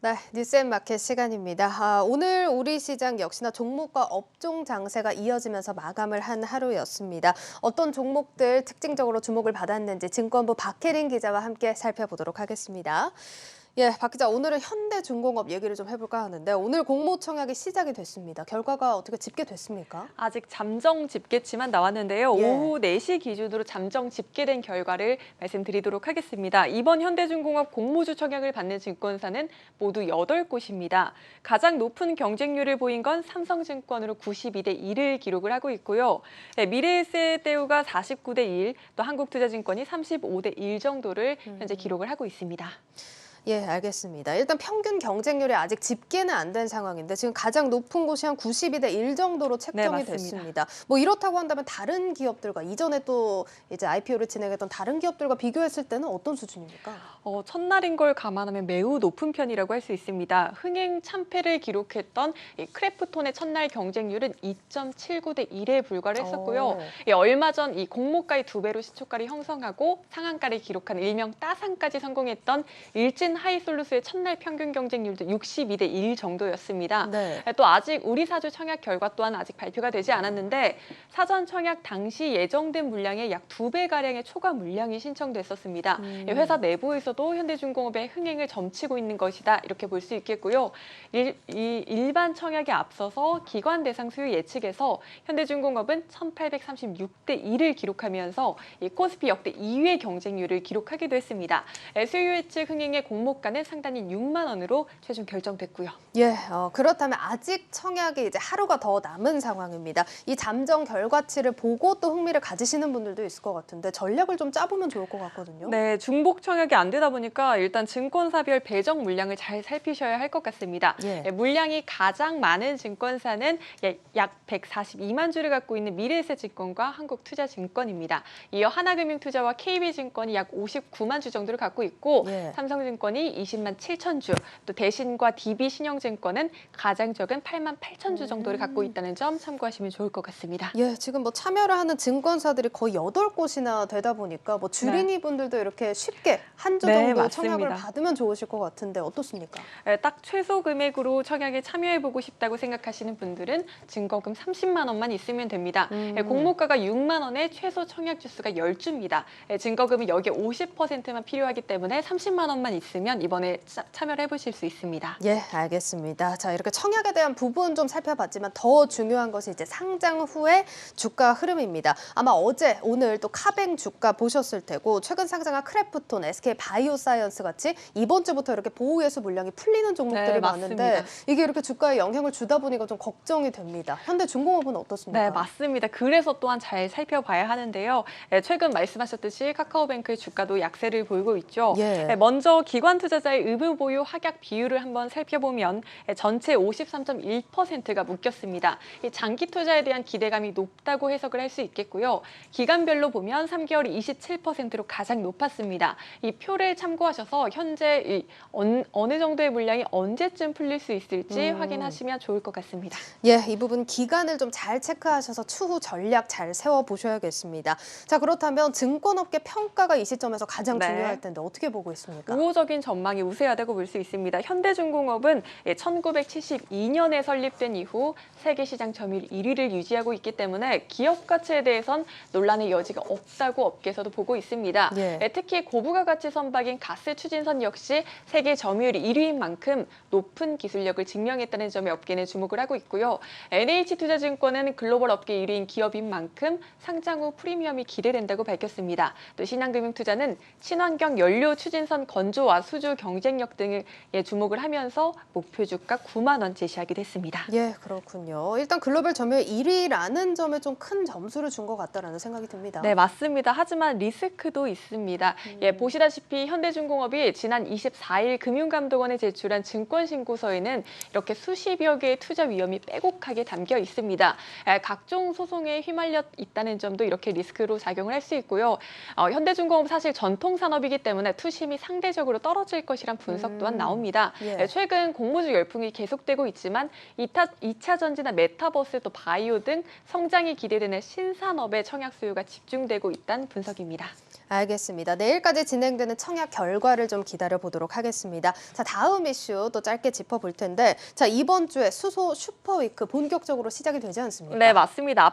네, 뉴스앤마켓 시간입니다. 오늘 우리 시장 역시나 종목과 업종 장세가 이어지면서 마감을 한 하루였습니다. 어떤 종목들 특징적으로 주목을 받았는지 증권부 박혜린 기자와 함께 살펴보도록 하겠습니다. 예, 박 기자, 오늘은 현대중공업 얘기를 좀 해볼까 하는데 오늘 공모청약이 시작이 됐습니다. 결과가 어떻게 집계됐습니까? 아직 잠정 집계치만 나왔는데요. 예. 오후 4시 기준으로 잠정 집계된 결과를 말씀드리도록 하겠습니다. 이번 현대중공업 공모주 청약을 받는 증권사는 모두 8곳입니다. 가장 높은 경쟁률을 보인 건 삼성증권으로 92대 1을 기록을 하고 있고요. 네, 미래에셋대우가 49대 1, 또 한국투자증권이 35대 1 정도를 현재 기록을 하고 있습니다. 예, 알겠습니다. 일단 평균 경쟁률이 아직 집계는 안 된 상황인데 지금 가장 높은 곳이 한 92대 1 정도로 책정이 네, 됐습니다. 뭐 이렇다고 한다면 다른 기업들과 이전에 또 이제 IPO를 진행했던 다른 기업들과 비교했을 때는 어떤 수준입니까? 첫날인 걸 감안하면 매우 높은 편이라고 할 수 있습니다. 흥행 참패를 기록했던 이 크래프톤의 첫날 경쟁률은 2.79대 1에 불과를 했었고요. 얼마 전 이 공모가의 2배로 시초가를 형성하고 상한가를 기록한 일명 따상까지 성공했던 일진 하이솔루스의 첫날 평균 경쟁률도 62대 1 정도였습니다. 네. 또 아직 우리 사주 청약 결과 또한 아직 발표가 되지 않았는데 사전 청약 당시 예정된 물량의 약 2배가량의 초과 물량이 신청됐었습니다. 회사 내부에서도 현대중공업의 흥행을 점치고 있는 것이다 이렇게 볼 수 있겠고요. 일반 청약에 앞서서 기관 대상 수요 예측에서 현대중공업은 1836대 1을 기록하면서 이 코스피 역대 2위의 경쟁률을 기록하기도 했습니다. 수요 예측 흥행의 공모가는 상단이 6만 원으로 최종 결정됐고요. 예, 그렇다면 아직 청약이 이제 하루가 더 남은 상황입니다. 이 잠정 결과치를 보고 또 흥미를 가지시는 분들도 있을 것 같은데 전략을 좀 짜보면 좋을 것 같거든요. 네, 중복 청약이 안 되다 보니까 일단 증권사별 배정 물량을 잘 살피셔야 할 것 같습니다. 예. 물량이 가장 많은 증권사는 약 142만 주를 갖고 있는 미래에셋증권과 한국투자증권입니다. 이어 하나금융투자와 KB증권이 약 59만 주 정도를 갖고 있고 예. 삼성증권이 20만 7천 주, 또 대신과 DB신영증권은 가장 적은 8만 8천 주 정도를 갖고 있다는 점 참고하시면 좋을 것 같습니다. 예, 지금 뭐 참여를 하는 증권사들이 거의 8곳이나 되다 보니까 뭐 주린이 분들도 이렇게 쉽게 한 주 네, 정도 맞습니다. 청약을 받으면 좋으실 것 같은데 어떻습니까? 딱 최소 금액으로 청약에 참여해보고 싶다고 생각하시는 분들은 증거금 30만 원만 있으면 됩니다. 공모가가 6만 원에 최소 청약 주수가 10주입니다. 증거금은 여기에 50%만 필요하기 때문에 30만 원만 있으면 이번에 참여를 해보실 수 있습니다. 예, 알겠습니다. 자, 이렇게 청약에 대한 부분 좀 살펴봤지만 더 중요한 것이 이제 상장 후의 주가 흐름입니다. 아마 어제, 오늘 또 카뱅 주가 보셨을 테고 최근 상장한 크래프톤, SK 바이오사이언스 같이 이번 주부터 이렇게 보호예수 물량이 풀리는 종목들이 네, 많은데 맞습니다. 이게 이렇게 주가에 영향을 주다 보니까 좀 걱정이 됩니다. 현대중공업은 어떻습니까? 네, 맞습니다. 그래서 또한 잘 살펴봐야 하는데요. 최근 말씀하셨듯이 카카오뱅크의 주가도 약세를 보이고 있죠. 예. 먼저 기관 투자자의 의무 보유 확약 비율을 한번 살펴보면 전체 53.1%가 묶였습니다. 장기 투자에 대한 기대감이 높다고 해석을 할 수 있겠고요. 기간별로 보면 3개월이 27%로 가장 높았습니다. 이 표를 참고하셔서 현재 어느 정도의 물량이 언제쯤 풀릴 수 있을지 확인하시면 좋을 것 같습니다. 예, 이 부분 기간을 좀 잘 체크하셔서 추후 전략 잘 세워보셔야겠습니다. 자, 그렇다면 증권업계 평가가 이 시점에서 가장 네. 중요할 텐데 어떻게 보고 있습니까? 우호적인 전망이 우세하다고 볼 수 있습니다. 현대중공업은 1972년에 설립된 이후 세계 시장 점유율 1위를 유지하고 있기 때문에 기업 가치에 대해선 논란의 여지가 없다고 업계에서도 보고 있습니다. 예. 특히 고부가 가치 선박인 가스 추진선 역시 세계 점유율 1위인 만큼 높은 기술력을 증명했다는 점에 업계는 주목을 하고 있고요. NH투자증권은 글로벌 업계 1위인 기업인 만큼 상장 후 프리미엄이 기대된다고 밝혔습니다. 또 신한금융투자는 친환경 연료 추진선 건조와 수주 경쟁력 등에 주목을 하면서 목표 주가 9만 원 제시하기도 했습니다. 예, 그렇군요. 일단 글로벌 점유율 1위라는 점에 좀 큰 점수를 준 것 같다라는 생각이 듭니다. 네, 맞습니다. 하지만 리스크도 있습니다. 보시다시피 현대중공업이 지난 24일 금융감독원에 제출한 증권신고서에는 이렇게 수십여 개의 투자 위험이 빼곡하게 담겨 있습니다. 각종 소송에 휘말려 있다는 점도 이렇게 리스크로 작용을 할 수 있고요. 현대중공업 사실 전통산업이기 때문에 투심이 상대적으로 떨어질 것이란 분석 또한 나옵니다. 예. 최근 공모주 열풍이 계속되고 있지만 2차 전지나 메타버스 또 바이오 등 성장이 기대되는 신산업의 청약 수요가 집중되고 있다는 분석입니다. 알겠습니다. 내일까지 진행되는 청약 결과를 좀 기다려 보도록 하겠습니다. 자, 다음 이슈 또 짧게 짚어볼 텐데, 자, 이번 주에 수소 슈퍼위크 본격적으로 시작이 되지 않습니까? 네, 맞습니다.